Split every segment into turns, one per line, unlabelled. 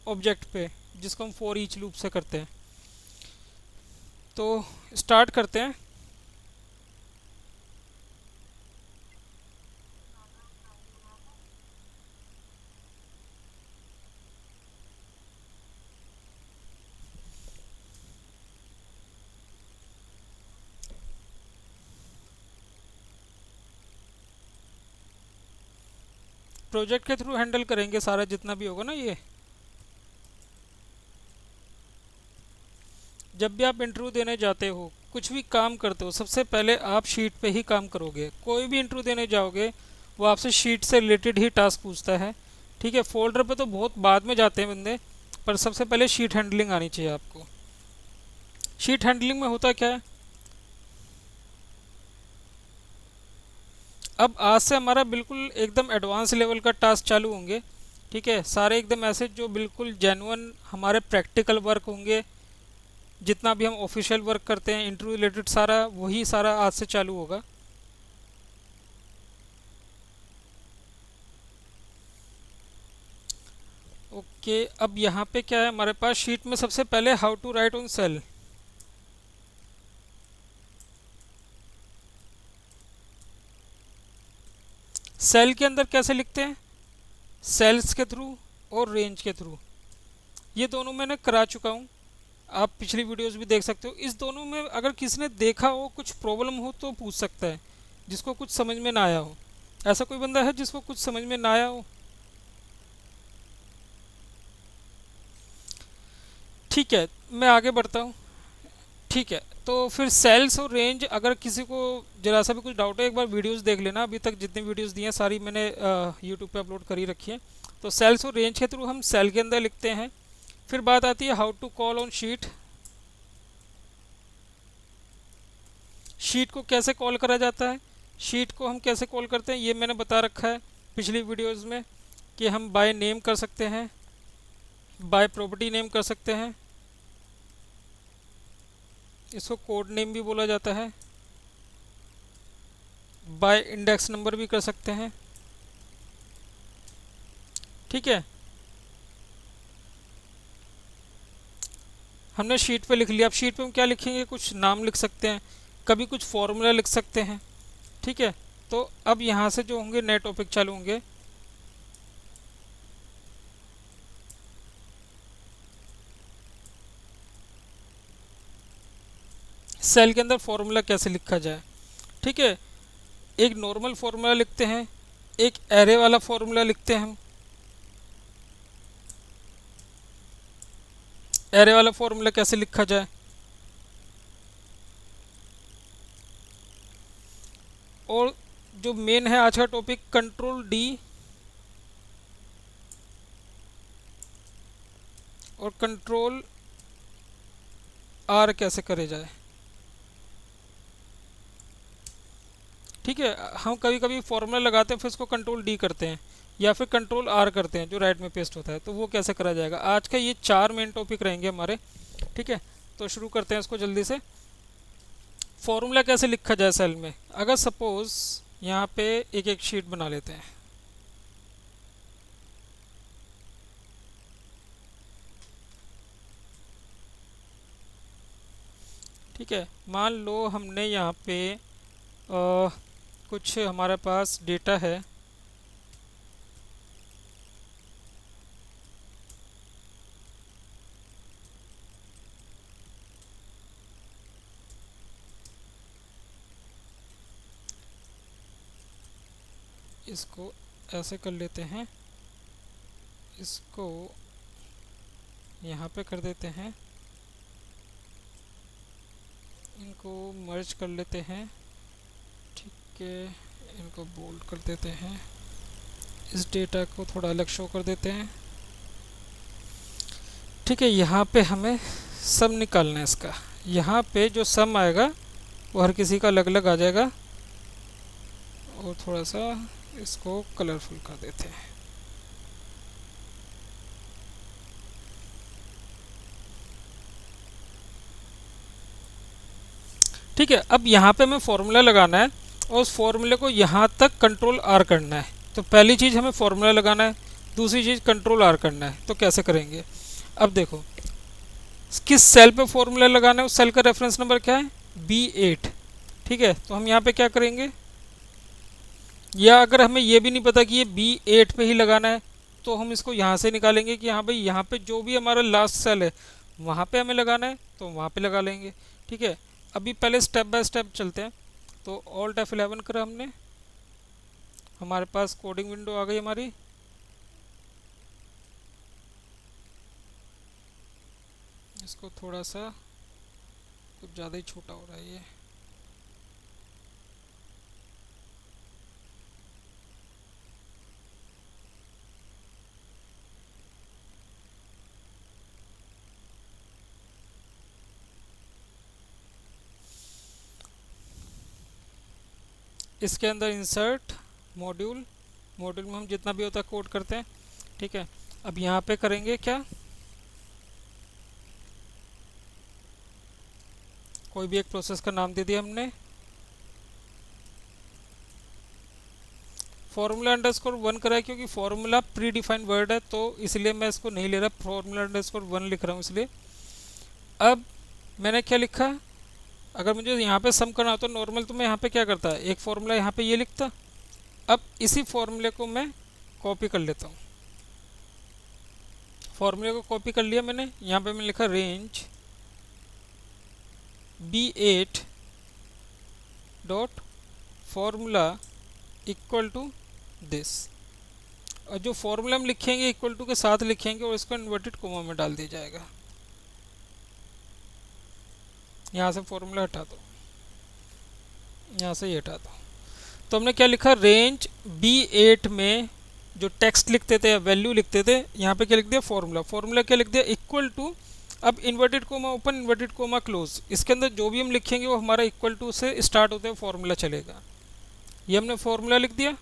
Object पे, जिसको हम फॉर ईच लूप से करते हैं। तो स्टार्ट करते हैं। प्रोजेक्ट के थ्रू हैंडल करेंगे सारा जितना भी होगा ना। ये जब भी आप इंटरव्यू देने जाते हो, कुछ भी काम करते हो, सबसे पहले आप शीट पे ही काम करोगे। कोई भी इंटरव्यू देने जाओगे वो आपसे शीट से रिलेटेड ही टास्क पूछता है। ठीक है, फोल्डर पे तो बहुत बाद में जाते हैं बंदे, पर सबसे पहले शीट हैंडलिंग आनी चाहिए आपको। शीट हैंडलिंग में होता क्या है, अब आज से हमारा बिल्कुल एकदम एडवांस लेवल का टास्क चालू होंगे। ठीक है, सारे एकदम ऐसे जो बिल्कुल जेन्युइन हमारे प्रैक्टिकल वर्क होंगे, जितना भी हम ऑफिशियल वर्क करते हैं इंटरव्यू रिलेटेड, सारा वही सारा आज से चालू होगा। ओके, अब यहाँ पे क्या है हमारे पास शीट में, सबसे पहले how to write on cell. Cell के अंदर कैसे लिखते हैं, सेल्स के थ्रू और रेंज के थ्रू। ये दोनों मैंने करा चुका हूँ, आप पिछली वीडियोस भी देख सकते हो। इस दोनों में अगर किसी ने देखा हो, कुछ प्रॉब्लम हो तो पूछ सकता है, जिसको कुछ समझ में ना आया हो। ऐसा कोई बंदा है जिसको कुछ समझ में ना आया हो? ठीक है, मैं आगे बढ़ता हूँ। ठीक है, तो फिर सेल्स और रेंज, अगर किसी को जरा सा भी कुछ डाउट है, एक बार वीडियोस देख लेना। अभी तक जितनी वीडियोस दी हैं सारी मैंने यूट्यूब पे अपलोड करी रखी है। तो सेल्स और रेंज के थ्रू हम सेल के अंदर लिखते हैं। फिर बात आती है how to call on sheet. Sheet को कैसे कॉल करा जाता है, शीट को हम कैसे कॉल करते हैं ये मैंने बता रखा है पिछली वीडियोस में, कि हम बाय नेम कर सकते हैं, बाय प्रॉपर्टी नेम कर सकते हैं, इसको कोड नेम भी बोला जाता है, बाय इंडेक्स नंबर भी कर सकते हैं। ठीक है, हमने शीट पे लिख लिया। अब शीट पे हम क्या लिखेंगे, कुछ नाम लिख सकते हैं, कभी कुछ फॉर्मूला लिख सकते हैं। ठीक है, तो अब यहाँ से जो होंगे नए टॉपिक चालू होंगे। सेल के अंदर फॉर्मूला कैसे लिखा जाए। ठीक है, एक नॉर्मल फॉर्मूला लिखते हैं, एक एरे वाला फॉर्मूला लिखते हैं हम। एरे वाला फॉर्मूला कैसे लिखा जाए, और जो मेन है आज का टॉपिक, कंट्रोल डी और कंट्रोल आर कैसे करे जाए। ठीक है, हम कभी कभी फॉर्मूला लगाते हैं फिर उसको कंट्रोल डी करते हैं, या फिर कंट्रोल आर करते हैं जो राइट में पेस्ट होता है, तो वो कैसे करा जाएगा। आज का ये 4 मेन टॉपिक रहेंगे हमारे। ठीक है, तो शुरू करते हैं इसको जल्दी से। फॉर्मूला कैसे लिखा जाए सेल में, अगर सपोज यहाँ पे एक एक शीट बना लेते हैं। ठीक है, मान लो हमने यहाँ पे कुछ हमारे पास डेटा है, इसको ऐसे कर लेते हैं, इसको यहाँ पे कर देते हैं, इनको मर्ज कर लेते हैं। ठीक है, इनको बोल्ड कर देते हैं, इस डेटा को थोड़ा अलग शो कर देते हैं। ठीक है, यहाँ पे हमें सम निकालना है इसका। यहाँ पे जो सम आएगा वो हर किसी का अलग अलग आ जाएगा, और थोड़ा सा इसको कलरफुल कर देते हैं। ठीक है, अब यहाँ पे हमें फॉर्मूला लगाना है, और उस फॉर्मूले को यहाँ तक कंट्रोल आर करना है। तो पहली चीज़ हमें फॉर्मूला लगाना है, दूसरी चीज़ कंट्रोल आर करना है, तो कैसे करेंगे? अब देखो किस सेल पे फॉर्मूला लगाना है, उस सेल का रेफरेंस नंबर क्या है? B8। ठीक है, तो हम यहाँ पे क्या करेंगे, या अगर हमें ये भी नहीं पता कि ये B8 पे ही लगाना है, तो हम इसको यहाँ से निकालेंगे कि हाँ भाई यहाँ पे जो भी हमारा लास्ट सेल है वहाँ पे हमें लगाना है, तो वहाँ पे लगा लेंगे। ठीक है, अभी पहले स्टेप बाय स्टेप चलते हैं। तो Alt F11 करा हमने, हमारे पास कोडिंग विंडो आ गई हमारी। इसको थोड़ा सा कुछ ज़्यादा ही छोटा हो रहा है ये। इसके अंदर इंसर्ट मॉड्यूल, मॉड्यूल में हम जितना भी होता है कोड करते हैं। ठीक है, अब यहाँ पे करेंगे क्या, कोई भी एक प्रोसेस का नाम दे दिया हमने, फॉर्मूला अंडरस्कोर 1 करा है क्योंकि फॉर्मूला प्री डिफाइंड वर्ड है, तो इसलिए मैं इसको नहीं ले रहा, फॉर्मूला अंडरस्कोर 1 लिख रहा हूँ इसलिए। अब मैंने क्या लिखा, अगर मुझे यहाँ पे सम करना हो तो नॉर्मल तो मैं यहाँ पे क्या करता है, एक फॉर्मूला यहाँ पे ये लिखता। अब इसी फॉर्मूले को मैं कॉपी कर लेता हूँ, फॉर्मूले को कॉपी कर लिया मैंने, यहाँ पे मैंने लिखा range B8 dot formula equal to this, और जो फॉर्मूला हम लिखेंगे इक्वल टू के साथ लिखेंगे और इसको इन्वर्टेड कोमा में डाल दिया जाएगा। यहाँ से फॉर्मूला हटा दो, यहाँ से ये हटा दो। तो हमने क्या लिखा, रेंज B8 में जो टेक्स्ट लिखते थे या वैल्यू लिखते थे, यहाँ पे क्या लिख दिया, फॉर्मूला। फॉर्मूला क्या लिख दिया, इक्वल टू, अब inverted coma open, inverted coma close, इसके अंदर जो भी हम लिखेंगे वो हमारा इक्वल टू से स्टार्ट होते हुए फॉर्मूला चलेगा। ये हमने फॉर्मूला लिख दिया।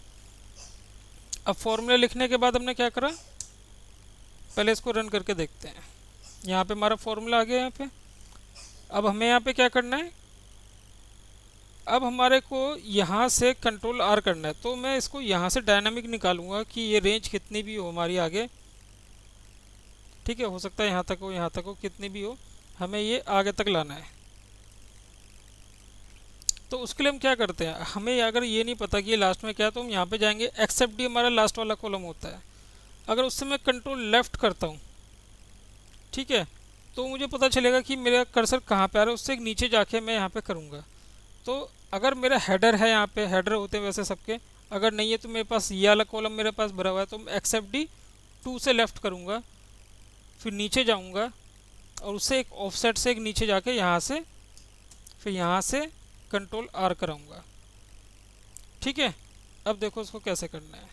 अब फॉर्मूला लिखने के बाद हमने क्या करा, पहले इसको रन करके देखते हैं। यहाँ पे हमारा फॉर्मूला आ गया यहाँ पे। अब हमें यहाँ पे क्या करना है, अब हमारे को यहाँ से कंट्रोल आर करना है, तो मैं इसको यहाँ से डायनामिक निकालूंगा कि ये रेंज कितनी भी हो हमारी आगे। ठीक है, हो सकता है यहाँ तक हो, यहाँ तक हो, कितनी भी हो, हमें ये आगे तक लाना है। तो उसके लिए हम क्या करते हैं, हमें अगर ये नहीं पता कि ये लास्ट में क्या है, तो हम यहाँ पे जाएंगे, एक्सेप्ट डी हमारा लास्ट वाला कॉलम होता है। अगर उससे मैं कंट्रोल लेफ्ट करता हूँ, ठीक है, तो मुझे पता चलेगा कि मेरा कर्सर कहाँ पे आ रहा है, उससे एक नीचे जाके मैं यहाँ पे करूँगा। तो अगर मेरा हेडर है, यहाँ पे हेडर होते हैं वैसे सबके, अगर नहीं है तो मेरे पास ये वाला कॉलम मेरे पास भरा हुआ है, तो मैं एक्सेप्ट डी 2 से लेफ़्ट करूँगा, फिर नीचे जाऊँगा और उससे एक ऑफसेट से एक नीचे जाके यहाँ से, फिर यहाँ से कंट्रोल आर कराऊँगा। ठीक है, अब देखो उसको कैसे करना है।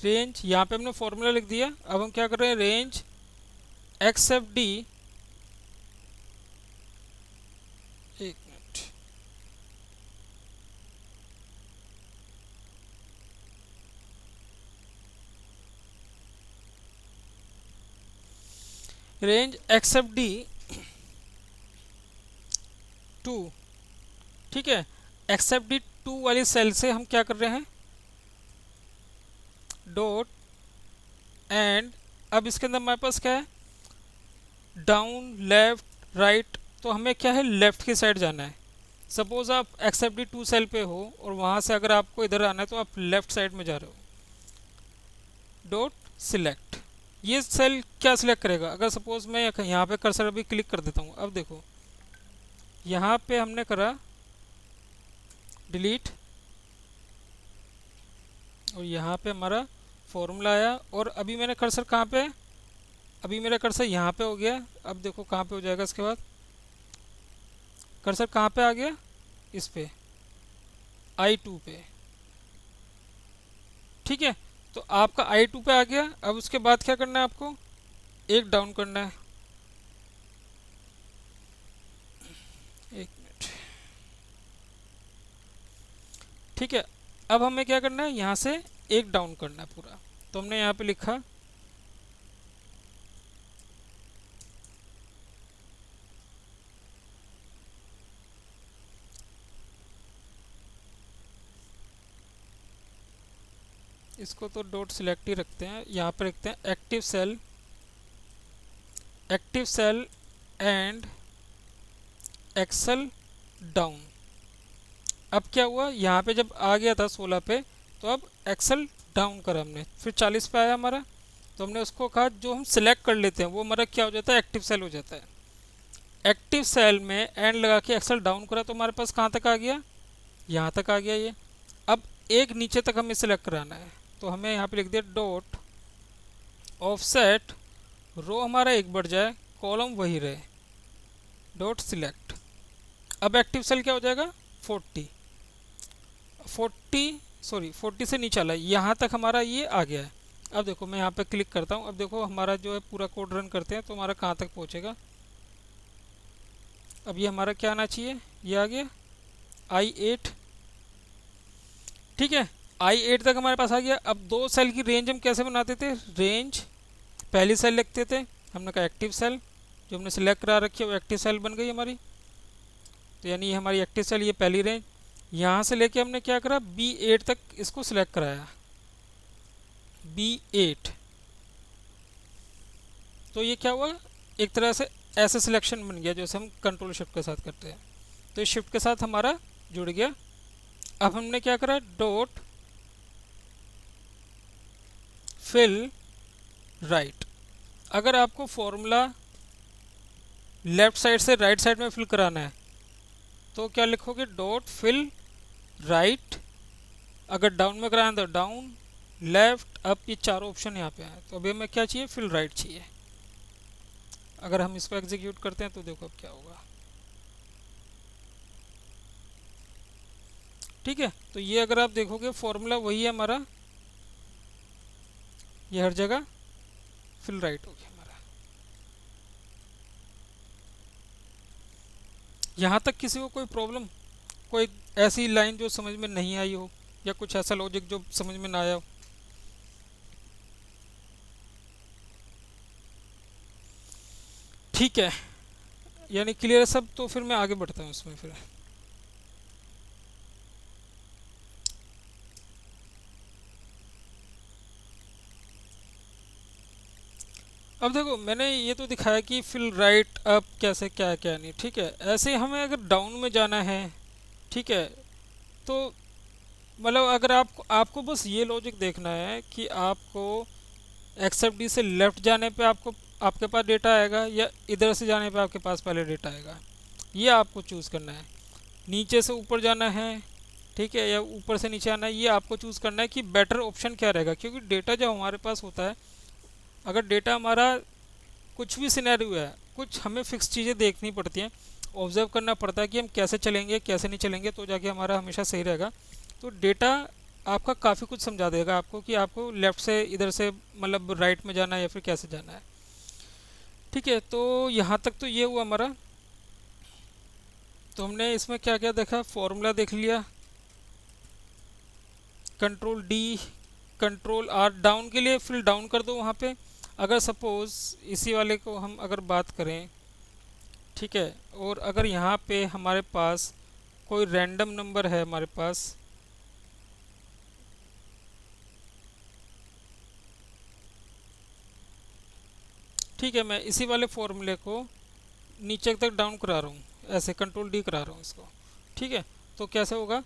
रेंज, यहाँ पे हमने फॉर्मूला लिख दिया, अब हम क्या कर रहे हैं, रेंज एक्सेप्ट डी, एक मिनट, रेंज एक्सेप्ट डी 2। ठीक है, एक्सेप्ट डी 2 वाली सेल से हम क्या कर रहे हैं, डॉट एंड, अब इसके अंदर हमारे पास क्या है, डाउन, लेफ्ट, राइट, तो हमें क्या है, लेफ्ट की साइड जाना है। सपोज आप एक्सेप्ट डी 2 सेल पे हो और वहाँ से अगर आपको इधर आना है तो आप लेफ्ट साइड में जा रहे हो। डॉट सिलेक्ट, ये सेल क्या सिलेक्ट करेगा, अगर सपोज मैं यहाँ पे कर्सर अभी क्लिक कर देता हूँ, अब देखो यहाँ पे हमने करा डिलीट और यहाँ पे हमारा फॉर्मूला आया, और अभी मैंने कर्सर कहाँ पे है, अभी मेरा कर्सर यहाँ पे हो गया। अब देखो कहाँ पे हो जाएगा, इसके बाद कर्सर कहाँ पे आ गया, इस पे I2 पे। ठीक है, तो आपका I2 पे आ गया। अब उसके बाद क्या करना है, आपको एक डाउन करना है, एक मिनट। ठीक है, अब हमें क्या करना है, यहाँ से एक डाउन करना है पूरा, तो हमने यहाँ पे लिखा इसको तो डॉट सिलेक्ट ही रखते हैं, यहाँ पे रखते हैं active cell and Excel down. अब क्या हुआ, यहाँ पे जब आ गया था 16 पे, तो अब एक्सेल डाउन करा हमने, फिर 40 पे आया हमारा, तो हमने उसको कहा जो हम सिलेक्ट कर लेते हैं वो हमारा क्या हो जाता है, एक्टिव सेल हो जाता है। एक्टिव सेल में एंड लगा के एक्सेल डाउन करा तो हमारे पास कहाँ तक आ गया, यहाँ तक आ गया ये। अब एक नीचे तक हमें सिलेक्ट कराना है, तो हमें यहाँ पे लिख दिया डॉट ऑफसेट, रो हमारा एक बढ़ जाए, कॉलम वही रहे, डॉट सिलेक्ट। अब एक्टिव सेल क्या हो जाएगा, 40 से नीचे आला, यहाँ तक हमारा ये आ गया है। अब देखो मैं यहाँ पे क्लिक करता हूँ, अब देखो हमारा जो है पूरा कोड रन करते हैं तो हमारा कहाँ तक पहुँचेगा। अब ये हमारा क्या आना चाहिए, ये आ गया I8, ठीक है, I8 तक हमारे पास आ गया। अब 2 सेल की रेंज हम कैसे बनाते थे, रेंज पहली सेल लिखते थे, हमने कहा एक्टिव सेल, जो हमने सिलेक्ट करा रखी है वो एक्टिव सेल बन गई हमारी, तो यानी ये हमारी एक्टिव सेल, ये पहली रेंज। यहाँ से लेके हमने क्या करा, B8 तक इसको सिलेक्ट कराया, B8, तो ये क्या हुआ, एक तरह से ऐसे सिलेक्शन बन गया जैसे हम कंट्रोल शिफ्ट के साथ करते हैं, तो इस शिफ्ट के साथ हमारा जुड़ गया। अब हमने क्या करा, डॉट फिल राइट। अगर आपको फॉर्मूला लेफ्ट साइड से राइट साइड में फिल कराना है तो क्या लिखोगे, डॉट फिल राइट। अगर डाउन में कराना तो डाउन, लेफ्ट, अप, ये चारों ऑप्शन यहाँ पे हैं। तो अभी हमें क्या चाहिए, फिल राइट चाहिए। अगर हम इसको एग्जीक्यूट करते हैं तो देखो अब क्या होगा, ठीक है। तो ये अगर आप देखोगे फॉर्मूला वही है हमारा, ये हर जगह फिल राइट हो गया हमारा। यहाँ तक किसी को कोई प्रॉब्लम, कोई ऐसी लाइन जो समझ में नहीं आई हो, या कुछ ऐसा लॉजिक जो समझ में ना आया हो। ठीक है, यानी क्लियर सब, तो फिर मैं आगे बढ़ता हूँ इसमें फिर। अब देखो मैंने ये तो दिखाया कि फिल राइट अप कैसे, क्या क्या नहीं, ठीक है। ऐसे हमें अगर डाउन में जाना है, ठीक है, तो मतलब अगर आपको बस ये लॉजिक देखना है कि आपको एक्सेप्ट डी से लेफ्ट जाने पे आपके पास डेटा आएगा, या इधर से जाने पे आपके पास पहले डेटा आएगा, ये आपको चूज़ करना है। नीचे से ऊपर जाना है, ठीक है, या ऊपर से नीचे आना है, ये आपको चूज़ करना है कि बेटर ऑप्शन क्या रहेगा। क्योंकि डेटा जब हमारे पास होता है, अगर डेटा हमारा कुछ भी सिनेरियो है, कुछ हमें फिक्स चीज़ें देखनी पड़ती हैं, ऑब्जर्व करना पड़ता है कि हम कैसे चलेंगे कैसे नहीं चलेंगे, तो जाके हमारा हमेशा सही रहेगा। तो डेटा आपका काफ़ी कुछ समझा देगा आपको कि आपको लेफ़्ट से इधर से मतलब राइट में जाना है या फिर कैसे जाना है, ठीक है। तो यहाँ तक तो ये हुआ हमारा। तो हमने इसमें क्या क्या देखा, फॉर्मूला देख लिया, control D, control R, down के लिए फिल डाउन कर दो वहाँ पे। अगर सपोज़ इसी वाले को हम अगर बात करें, ठीक है, और अगर यहाँ पे हमारे पास कोई रैंडम नंबर है हमारे पास, ठीक है, मैं इसी वाले फॉर्मूले को नीचे तक डाउन करा रहा हूँ, ऐसे कंट्रोल डी करा रहा हूँ इसको, ठीक है। तो कैसे होगा,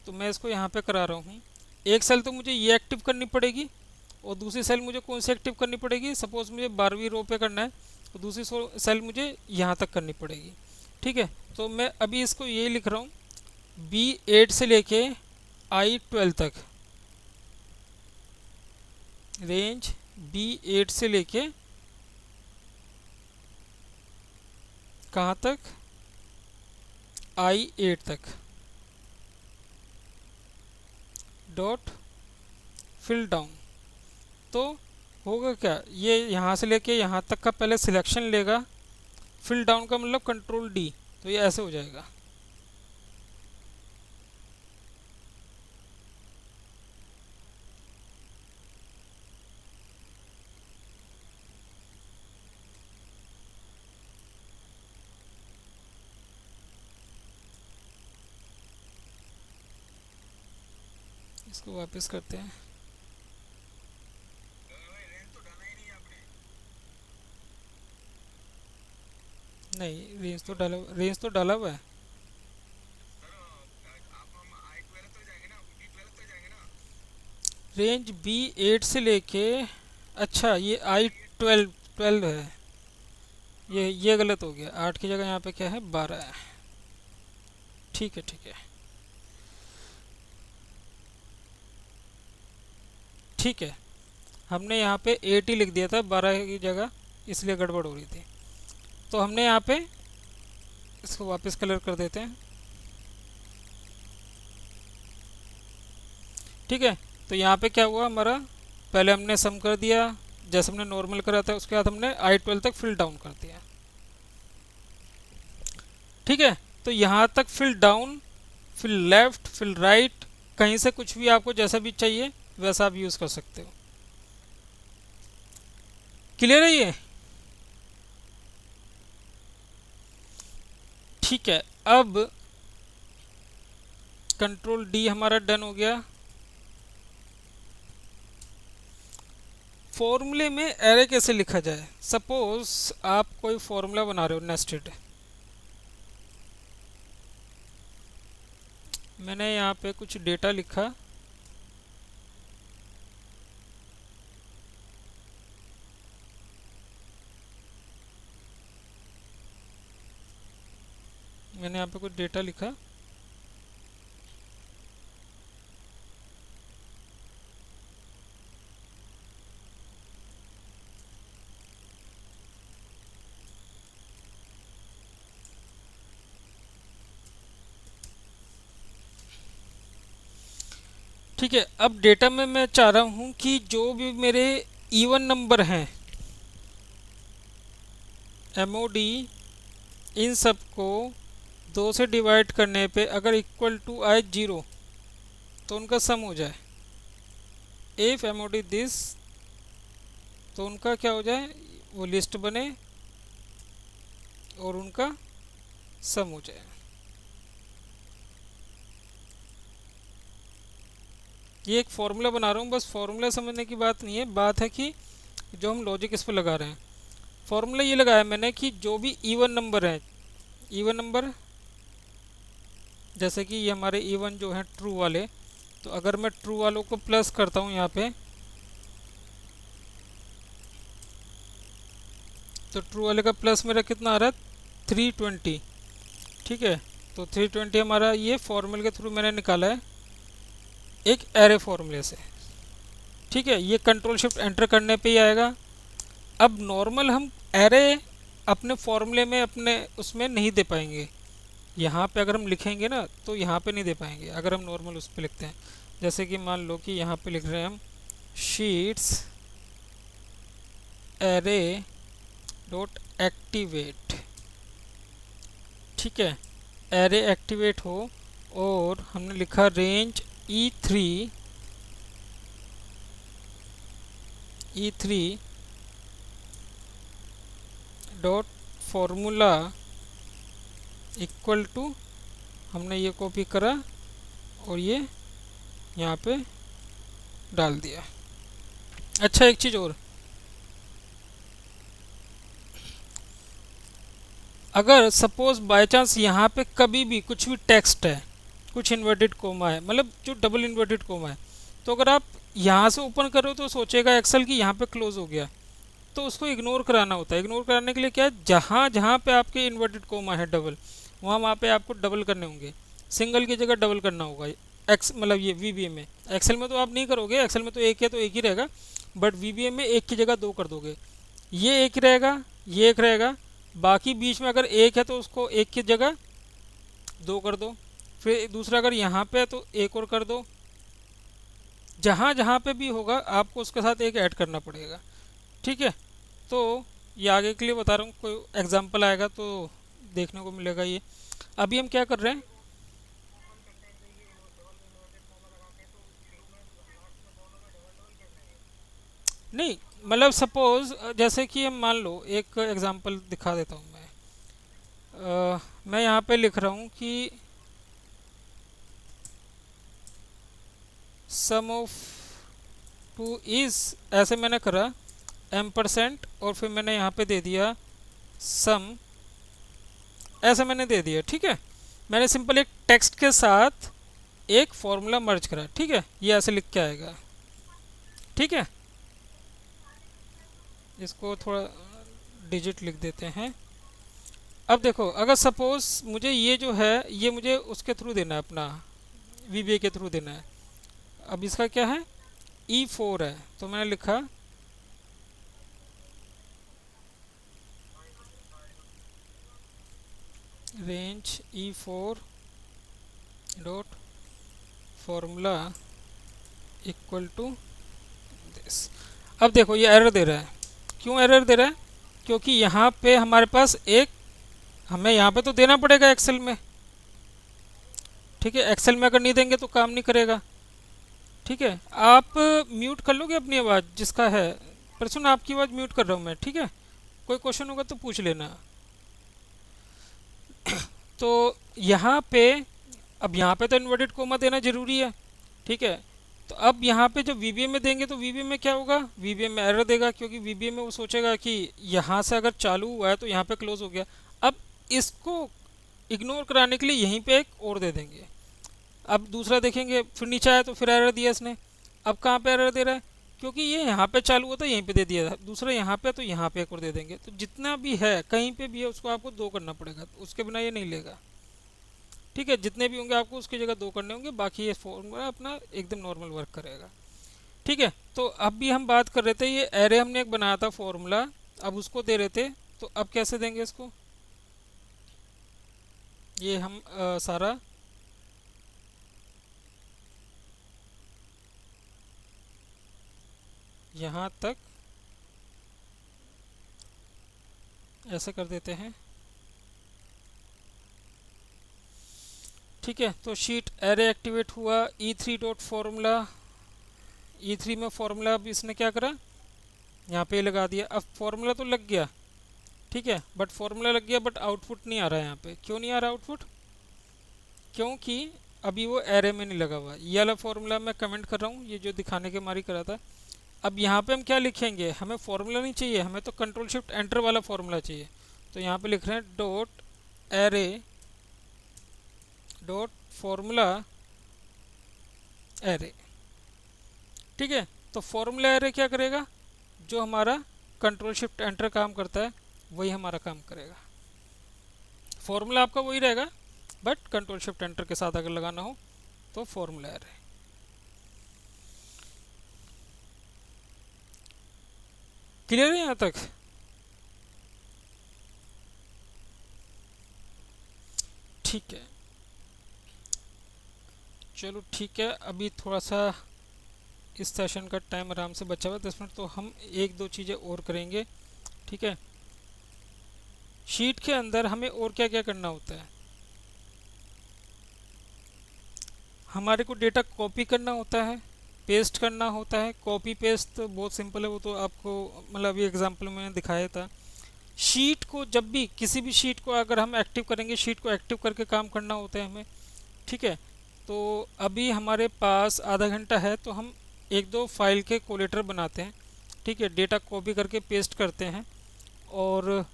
तो मैं इसको यहाँ पे करा रहा हूँ। एक सेल तो मुझे ये एक्टिव करनी पड़ेगी, और दूसरी सेल मुझे कौन सी एक्टिव करनी पड़ेगी, सपोज़ मुझे 12वीं रो पे करना है, तो दूसरी सेल मुझे यहाँ तक करनी पड़ेगी, ठीक है। तो मैं अभी इसको ये लिख रहा हूँ, B8 से लेके I12 तक, रेंज B8 से लेके कहाँ तक, I8 तक, डॉट फिल डाउन। तो होगा क्या, ये यहाँ से लेके यहाँ तक का पहले सिलेक्शन लेगा, फिल डाउन का मतलब कंट्रोल डी, तो ये ऐसे हो जाएगा। इसको वापस करते हैं, नहीं, रेंज तो डाला हुआ है। रेंज B8 से लेके, अच्छा ये I12 है। ये गलत हो गया, 8 की जगह यहाँ पे क्या है, 12 है। ठीक है, ठीक है, ठीक है। हमने यहाँ पे 8 ही लिख दिया था 12 की जगह, इसलिए गड़बड़ हो रही थी। तो हमने यहाँ पे इसको वापस कलर कर देते हैं। ठीक है, तो यहाँ पे क्या हुआ हमारा, पहले हमने सम कर दिया जैसे हमने नॉर्मल करा था, उसके बाद हमने I12 तक फिल डाउन कर दिया। ठीक है, तो यहाँ तक fill down, fill left, fill right, कहीं से कुछ भी आपको जैसा भी चाहिए वैसा आप यूज़ कर सकते हो। क्लियर है ये? ठीक है, अब कंट्रोल डी हमारा डन हो गया। फॉर्मूले में एरे कैसे लिखा जाए, सपोज आप कोई फॉर्मूला बना रहे हो नेस्टेड। मैंने यहाँ पे कुछ डेटा लिखा, मैंने यहाँ पे कुछ डेटा लिखा। ठीक है, अब डेटा में मैं चाह रहा हूँ कि जो भी मेरे इवन नंबर हैं MOD, इन सब को 2 से डिवाइड करने पे अगर इक्वल टू आए 0 तो उनका सम हो जाए। इफ MOD दिस, तो उनका क्या हो जाए, वो लिस्ट बने और उनका सम हो जाए। ये एक फॉर्मूला बना रहा हूँ, बस फॉर्मूला समझने की बात नहीं है, बात है कि जो हम लॉजिक इस पर लगा रहे हैं। फॉर्मूला ये लगाया मैंने कि जो भी इवन नंबर है, इवन नंबर जैसे कि ये हमारे इवन जो हैं ट्रू वाले, तो अगर मैं ट्रू वालों को प्लस करता हूँ यहाँ पे, तो ट्रू वाले का प्लस मेरा कितना आ रहा है, 320। ठीक है, तो 320 हमारा ये फॉर्मूले के थ्रू मैंने निकाला है एक एरे फॉर्मूले से। ठीक है, ये कंट्रोल शिफ्ट एंटर करने पे ही आएगा। अब नॉर्मल हम एरे अपने फॉर्मूले में अपने उसमें नहीं दे पाएंगे, यहाँ पे अगर हम लिखेंगे ना तो यहाँ पे नहीं दे पाएंगे अगर हम नॉर्मल उस पर लिखते हैं। जैसे कि मान लो कि यहाँ पे लिख रहे हैं हम शीट्स एरे डॉट एक्टिवेट। ठीक है, एरे एक्टिवेट हो और हमने लिखा range E3 dot formula equal to, हमने ये कॉपी करा और ये यहाँ पे डाल दिया। अच्छा, एक चीज़ और, अगर सपोज बाय चांस यहाँ पे कभी भी कुछ भी टेक्स्ट है, कुछ इन्वर्टेड कोमा है, मतलब जो डबल इन्वर्टेड कोमा है, तो अगर आप यहाँ से ओपन करो तो सोचेगा एक्सेल कि यहाँ पे क्लोज हो गया, तो उसको इग्नोर कराना होता है। इग्नोर कराने के लिए क्या है, जहाँ जहाँ पे आपके इन्वर्टेड कोमा है डबल, वहाँ पे आपको डबल करने होंगे, सिंगल की जगह डबल करना होगा। एक्स मतलब ये VBA में, एक्सेल में तो आप नहीं करोगे, एक्सेल में तो एक है तो एक ही रहेगा, बट VBA में एक की जगह 2 कर दोगे। ये एक रहेगा, ये एक रहेगा, बाकी बीच में अगर एक है तो उसको एक की जगह 2 कर दो, फिर दूसरा अगर यहाँ पे है तो एक और कर दो। जहाँ जहाँ पे भी होगा आपको उसके साथ एक ऐड करना पड़ेगा। ठीक है, तो ये आगे के लिए बता रहा हूँ, कोई एग्जांपल आएगा तो देखने को मिलेगा। ये अभी हम क्या कर रहे हैं, नहीं मतलब सपोज जैसे कि हम मान लो, एक एग्जांपल दिखा देता हूँ मैं। मैं यहाँ पे लिख रहा हूँ कि सम ऑफ टू इज़, ऐसे मैंने करा M% और फिर मैंने यहाँ पे दे दिया सम ऐसे मैंने दे दिया, ठीक है। मैंने सिंपल एक टेक्स्ट के साथ एक फॉर्मूला मर्ज करा, ठीक है, ये ऐसे लिख के आएगा, ठीक है। इसको थोड़ा डिजिट लिख देते हैं। अब देखो, अगर सपोज मुझे ये जो है ये मुझे उसके थ्रू देना है, अपना वीबीए के थ्रू देना है। अब इसका क्या है, E4 है, तो मैंने लिखा range E4 dot formula equal to this. अब देखो ये एरर दे रहा है। क्यों एरर दे रहा है? क्योंकि यहाँ पे हमारे पास एक, हमें यहाँ पे तो देना पड़ेगा एक्सेल में, ठीक है। एक्सेल में अगर नहीं देंगे तो काम नहीं करेगा, ठीक है। आप म्यूट कर लोगे अपनी आवाज़ जिसका है, पर सुन आपकी आवाज़ म्यूट कर रहा हूँ मैं, ठीक है। कोई क्वेश्चन होगा तो पूछ लेना। तो यहाँ पे, अब यहाँ पे तो इन्वर्टेड कोमा देना जरूरी है, ठीक है। तो अब यहाँ पे जब वीबीए में देंगे तो वीबीए में क्या होगा, वीबीए में एरर देगा, क्योंकि वीबीए में वो सोचेगा कि यहाँ से अगर चालू हुआ है तो यहाँ पे क्लोज हो गया। अब इसको इग्नोर कराने के लिए यहीं पे एक और दे देंगे। अब दूसरा देखेंगे, फिर नीचे आया तो फिर एरर दिया इसने। अब कहाँ पे एरर दे रहा है? क्योंकि ये यहाँ पे चालू हुआ था यहीं पे दे दिया था, दूसरा यहाँ पे, तो यहाँ पे एक और दे देंगे। तो जितना भी है कहीं पे भी है उसको आपको 2 करना पड़ेगा, उसके बिना ये नहीं लेगा, ठीक है। जितने भी होंगे आपको उसकी जगह 2 करने होंगे, बाकी ये फॉर्मूला अपना एकदम नॉर्मल वर्क करेगा, ठीक है। तो अब भी हम बात कर रहे थे, ये एरे हमने एक बनाया था फॉर्मूला, अब उसको दे रहे थे, तो अब कैसे देंगे इसको? ये हम सारा यहाँ तक ऐसे कर देते हैं, ठीक है। तो शीट एरे एक्टिवेट हुआ, E3 डॉट फॉर्मूला, E3 में फॉर्मूला अब इसने क्या करा, यहाँ पे लगा दिया। अब फॉर्मूला तो लग गया, ठीक है, बट फॉर्मूला लग गया बट आउटपुट नहीं आ रहा है यहाँ पे। क्यों नहीं आ रहा आउटपुट? क्योंकि अभी वो एरे में नहीं लगा हुआ। ये वाला फॉर्मूला मैं कमेंट कर रहा हूँ, ये जो दिखाने के मारी करा था। अब यहाँ पे हम क्या लिखेंगे, हमें फॉर्मूला नहीं चाहिए, हमें तो कंट्रोल शिफ्ट एंटर वाला फॉर्मूला चाहिए। तो यहाँ पे लिख रहे हैं dot array dot formula array, ठीक है। तो फॉर्मूला एरे क्या करेगा, जो हमारा कंट्रोल शिफ्ट एंटर काम करता है वही हमारा काम करेगा। फॉर्मूला आपका वही रहेगा, बट कंट्रोल शिफ्ट एंटर के साथ अगर लगाना हो तो फॉर्मूला एरे। क्लियर है यहाँ तक? ठीक है, चलो ठीक है। अभी थोड़ा सा इस सेशन का टाइम आराम से बचा हुआ 10 मिनट, तो हम 1-2 चीज़ें और करेंगे, ठीक है। शीट के अंदर हमें और क्या क्या करना होता है, हमारे को डेटा कॉपी करना होता है, पेस्ट करना होता है। कॉपी पेस्ट तो बहुत सिंपल है, वो तो आपको मतलब अभी एग्जांपल में दिखाया था। शीट को जब भी, किसी भी शीट को अगर हम एक्टिव करेंगे, शीट को एक्टिव करके काम करना होता है हमें, ठीक है। तो अभी हमारे पास आधा घंटा है, तो हम 1-2 फाइल के कोलेटर बनाते हैं, ठीक है। डेटा कॉपी करके पेस्ट करते हैं, और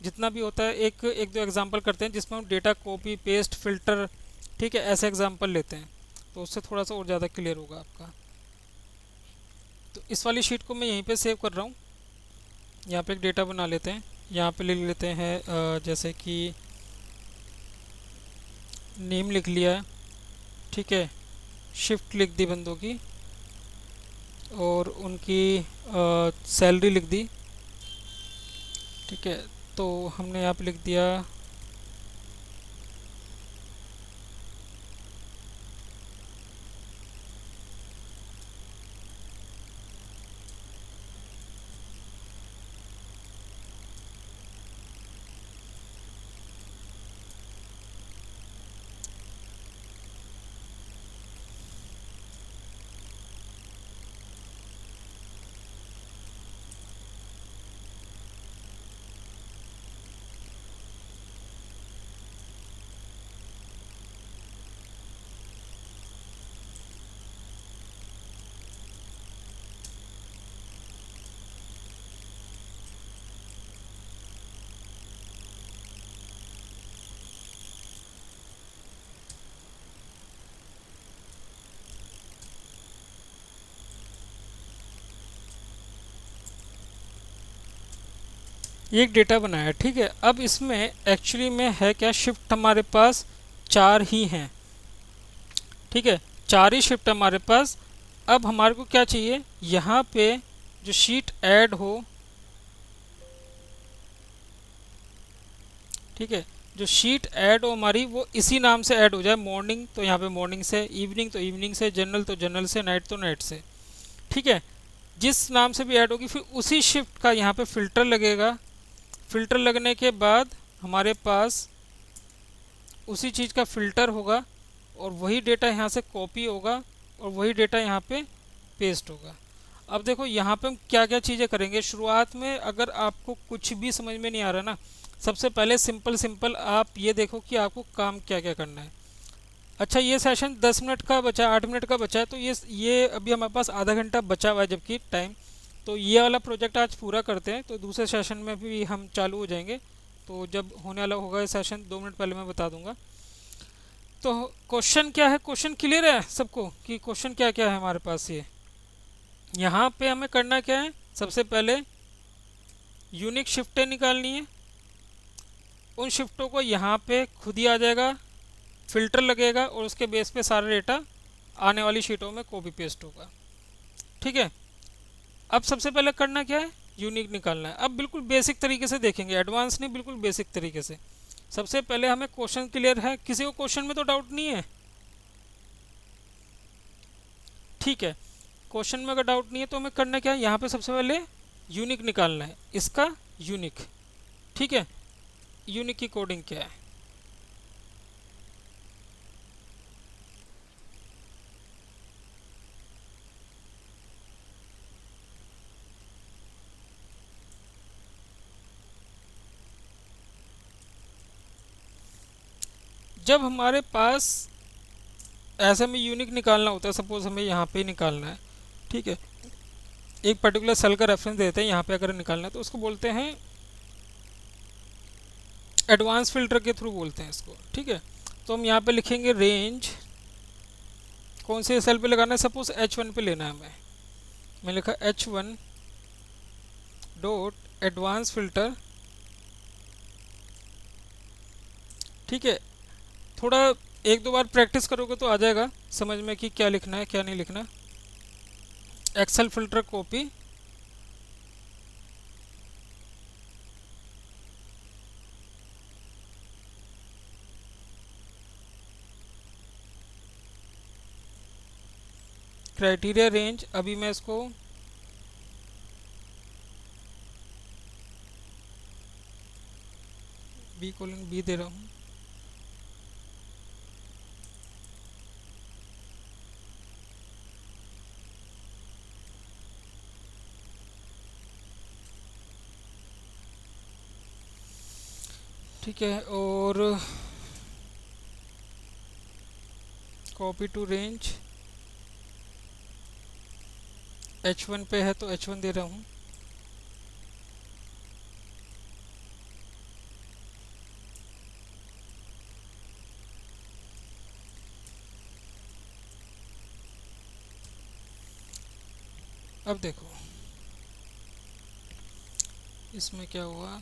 जितना भी होता है एक दो एग्जांपल करते हैं जिसमें हम डेटा कॉपी पेस्ट फिल्टर, ठीक है, ऐसे एग्जांपल लेते हैं, तो उससे थोड़ा सा और ज़्यादा क्लियर होगा आपका। तो इस वाली शीट को मैं यहीं पे सेव कर रहा हूँ। यहाँ पे एक डेटा बना लेते हैं, यहाँ पे लिख लेते हैं जैसे कि नेम लिख लिया, ठीक है, शिफ्ट लिख दी बंदों की, और उनकी सैलरी लिख दी, ठीक है। तो हमने यहाँ पे लिख दिया ये एक डेटा बनाया, ठीक है। अब इसमें एक्चुअली में है क्या, शिफ्ट हमारे पास चार ही हैं, ठीक है, चार ही शिफ्ट हमारे पास। अब हमारे को क्या चाहिए, यहाँ पे जो शीट ऐड हो, ठीक है, जो शीट ऐड हो हमारी वो इसी नाम से ऐड हो जाए। मॉर्निंग तो यहाँ पे मॉर्निंग से, इवनिंग तो इवनिंग से, जनरल तो जनरल से, नाइट तो नाइट से, ठीक है। जिस नाम से भी ऐड होगी फिर उसी शिफ्ट का यहाँ पे फ़िल्टर लगेगा। फ़िल्टर लगने के बाद हमारे पास उसी चीज़ का फ़िल्टर होगा और वही डेटा यहाँ से कॉपी होगा और वही डेटा यहाँ पे पेस्ट होगा। अब देखो यहाँ पे हम क्या क्या चीज़ें करेंगे। शुरुआत में अगर आपको कुछ भी समझ में नहीं आ रहा ना, सबसे पहले सिंपल सिंपल आप ये देखो कि आपको काम क्या क्या करना है। अच्छा, ये सेशन 10 मिनट का बचा है, 8 मिनट का बचा है, तो ये अभी हमारे पास आधा घंटा बचा हुआ है जबकि टाइम। तो ये वाला प्रोजेक्ट आज पूरा करते हैं, तो दूसरे सेशन में भी हम चालू हो जाएंगे। तो जब होने वाला होगा ये सेशन 2 मिनट पहले मैं बता दूंगा। तो क्वेश्चन क्या है, क्वेश्चन क्लियर है सबको कि क्वेश्चन क्या क्या है हमारे पास। ये यहाँ पे हमें करना क्या है, सबसे पहले यूनिक शिफ्टें निकालनी है। उन शिफ्टों को यहाँ पे खुद ही आ जाएगा, फिल्टर लगेगा और उसके बेस पे सारा डेटा आने वाली शीटों में कॉपी पेस्ट होगा, ठीक है। अब सबसे पहले करना क्या है, यूनिक निकालना है। अब बिल्कुल बेसिक तरीके से देखेंगे, एडवांस नहीं, बिल्कुल बेसिक तरीके से। सबसे पहले हमें क्वेश्चन क्लियर है, किसी को क्वेश्चन में तो डाउट नहीं है, ठीक है। क्वेश्चन में अगर डाउट नहीं है तो हमें करना क्या है, यहाँ पे सबसे पहले यूनिक निकालना है, इसका यूनिक, ठीक है। यूनिक की कोडिंग क्या है, जब हमारे पास ऐसे में यूनिक निकालना होता है, सपोज हमें यहाँ पे निकालना है, ठीक है, एक पर्टिकुलर सेल का रेफरेंस देते हैं, यहाँ पे अगर निकालना है तो उसको बोलते हैं एडवांस फिल्टर के थ्रू बोलते हैं इसको, ठीक है। तो हम यहाँ पे लिखेंगे रेंज, कौन से सेल पे लगाना है, सपोज H1 पे लेना है हमें। मैं लिखा H1 डॉट एडवांस फिल्टर, ठीक है। थोड़ा एक दो बार प्रैक्टिस करोगे तो आ जाएगा समझ में कि क्या लिखना है क्या नहीं लिखना। Excel filter copy, criteria range, अभी मैं इसको B:B दे रहा हूँ, ठीक है। और कॉपी टू रेंज, H1 पे है तो H1 दे रहा हूँ, अब देखो इसमें क्या हुआ,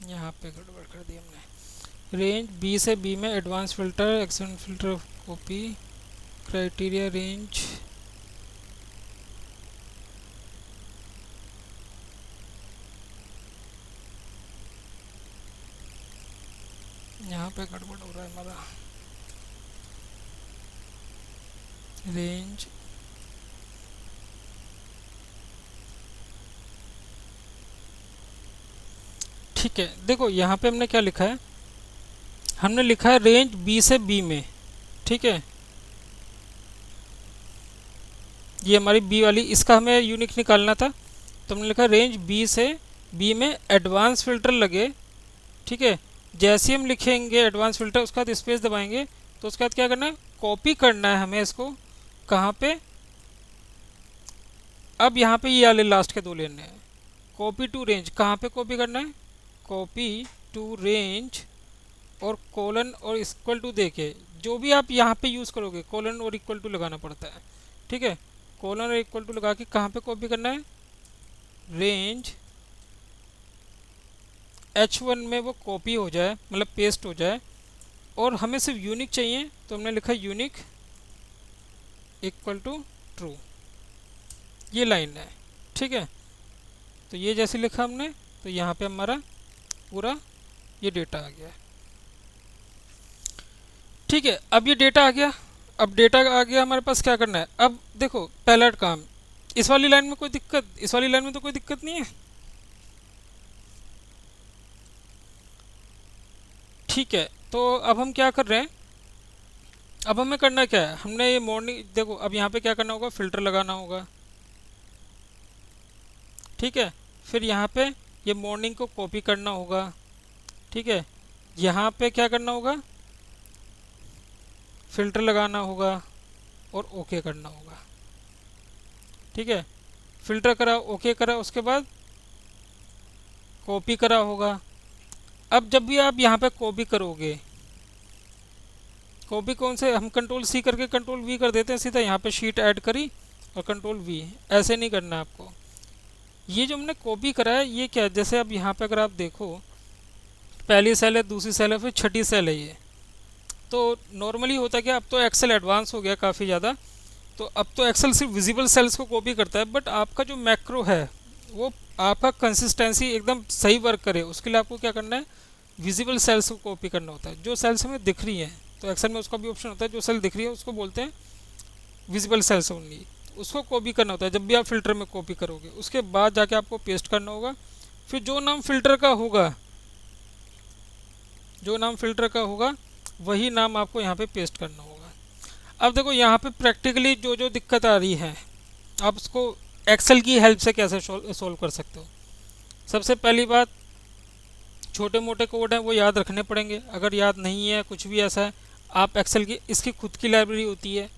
यहाँ पे गड़बड़ कर दी हमने। रेंज बी से बी में advance filter, extend filter copy, criteria range, यहाँ पे गड़बड़ हो रहा है हमारा। रेंज ठीक है, देखो यहाँ पे हमने क्या लिखा है, हमने लिखा है रेंज बी से बी में, ठीक है। ये हमारी बी वाली, इसका हमें यूनिक निकालना था, तो हमने लिखा रेंज बी से बी में एडवांस फिल्टर लगे। ठीक है, जैसे ही हम लिखेंगे एडवांस फिल्टर, उसके बाद स्पेस दबाएंगे, तो उसके बाद क्या करना है, कॉपी करना है हमें इसको। कहाँ पे, अब यहाँ पे ये वाले लास्ट के दो लेने हैं। कॉपी टू रेंज, कहाँ पे कॉपी करना है, कॉपी टू रेंज और कोलन और इक्वल टू देके, जो भी आप यहाँ पे यूज़ करोगे कोलन और इक्वल टू लगाना पड़ता है। ठीक है, कोलन और इक्वल टू लगा के कहाँ पे कॉपी करना है, रेंज H1 में वो कॉपी हो जाए, मतलब पेस्ट हो जाए, और हमें सिर्फ यूनिक चाहिए, तो हमने लिखा यूनिक इक्वल टू ट्रू, ये लाइन है। ठीक है, तो ये जैसे लिखा हमने, तो यहाँ पे हमारा पूरा ये डेटा आ गया। ठीक है, अब ये डेटा आ गया, अब डेटा आ गया हमारे पास, क्या करना है, अब देखो पहला काम, इस वाली लाइन में कोई दिक्कत, इस वाली लाइन में तो कोई दिक्कत नहीं है। ठीक है, तो अब हम क्या कर रहे हैं, अब हमें करना क्या है, हमने ये मॉर्निंग, देखो अब यहाँ पे क्या करना होगा, फिल्टर लगाना होगा। ठीक है, फिर यहाँ पे ये मॉर्निंग को कॉपी करना होगा। ठीक है, यहाँ पे क्या करना होगा, फिल्टर लगाना होगा और ओके करना होगा। ठीक है, फिल्टर करा, ओके करा, उसके बाद कॉपी करा होगा। अब जब भी आप यहाँ पे कॉपी करोगे, कॉपी कौन से, हम कंट्रोल सी करके कंट्रोल वी कर देते हैं, सीधा यहाँ पे शीट ऐड करी और कंट्रोल वी, ऐसे नहीं करना आपको। ये जो हमने कॉपी करा है ये क्या है, जैसे अब यहाँ पे अगर आप देखो, पहली सेल है, दूसरी सेल है, फिर छठी सेल है ये। तो नॉर्मली होता क्या, अब तो एक्सेल एडवांस हो गया काफ़ी ज़्यादा, तो अब तो एक्सेल सिर्फ विजिबल सेल्स को कॉपी करता है, बट आपका जो मैक्रो है वो आपका कंसिस्टेंसी एकदम सही वर्क करे, उसके लिए आपको क्या करना है, विजिबल सेल्स को कॉपी करना होता है। जो सेल्स हमें दिख रही हैं, तो एक्सेल में उसका भी ऑप्शन होता है, जो सेल दिख रही है उसको बोलते हैं विजिबल सेल्स ओनली, उसको कॉपी करना होता है जब भी आप फिल्टर में कॉपी करोगे। उसके बाद जाके आपको पेस्ट करना होगा, फिर जो नाम फिल्टर का होगा, जो नाम फिल्टर का होगा वही नाम आपको यहाँ पे पेस्ट करना होगा। अब देखो यहाँ पे प्रैक्टिकली जो जो दिक्कत आ रही है, आप उसको एक्सेल की हेल्प से कैसे सोल्व कर सकते हो। सबसे पहली बात, छोटे मोटे कोड हैं वो याद रखने पड़ेंगे, अगर याद नहीं है कुछ भी ऐसा है, आप एक्सेल की, इसकी खुद की लाइब्रेरी होती है,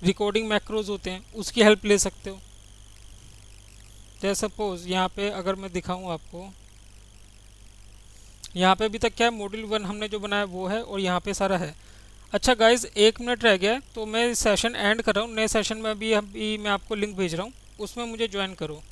रिकॉर्डिंग मैक्रोज होते हैं, उसकी हेल्प ले सकते हो। जैसे सपोज यहाँ पे अगर मैं दिखाऊँ आपको, यहाँ पे अभी तक क्या है, मॉड्यूल 1 हमने जो बनाया वो है, और यहाँ पे सारा है। अच्छा गाइज, 1 मिनट रह गया है, तो मैं सेशन एंड कर रहा हूँ, नए सेशन में अभी मैं आपको लिंक भेज रहा हूँ, उसमें मुझे ज्वाइन करो।